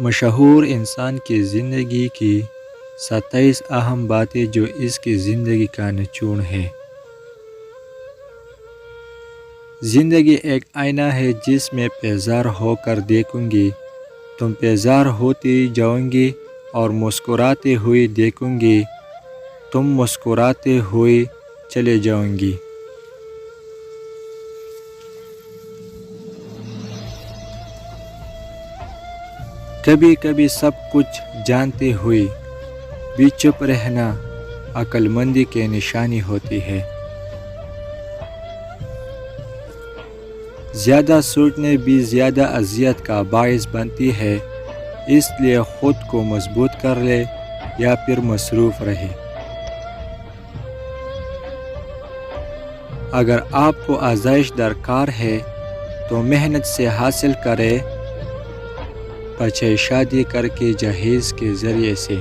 مشہور انسان کی زندگی کی 27 اہم باتیں جو اس کی زندگی کا نچوڑ ہے۔ زندگی ایک آئینہ ہے جس میں بیزار ہو کر دیکھوں گی، تم بیزار ہوتی جاؤ گی، اور مسکراتے ہوئے دیکھوں گی، تم مسکراتے ہوئے چلے جاؤ گی۔ کبھی کبھی سب کچھ جانتے ہوئے بھی چپ رہنا عقل مندی کی نشانی ہوتی ہے۔ زیادہ سوچنے بھی زیادہ اذیت کا باعث بنتی ہے، اس لیے خود کو مضبوط کر لے یا پھر مصروف رہے۔ اگر آپ کو آزائش درکار ہے تو محنت سے حاصل کرے، بچے شادی کر کے جہیز کے ذریعے سے۔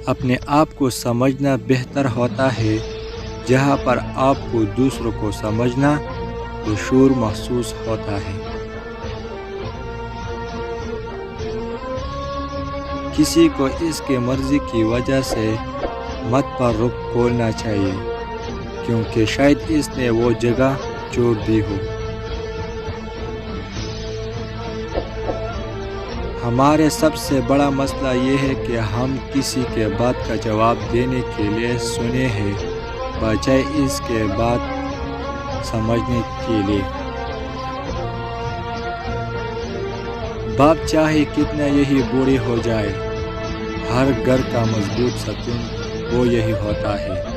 اپنے آپ کو سمجھنا بہتر ہوتا ہے، جہاں پر آپ کو دوسروں کو سمجھنا تو شعور محسوس ہوتا ہے۔ کسی کو اس کی مرضی کی وجہ سے مت پر رخ کھولنا چاہیے، کیونکہ شاید اس نے وہ جگہ چھوڑ دی ہو۔ ہمارے سب سے بڑا مسئلہ یہ ہے کہ ہم کسی کے بات کا جواب دینے کے لیے سنے ہیں، بجائے اس کے بات سمجھنے کے لیے۔ باپ چاہے کتنا یہی بوڑھے ہو جائے، ہر گھر کا مضبوط ستون وہ یہی ہوتا ہے۔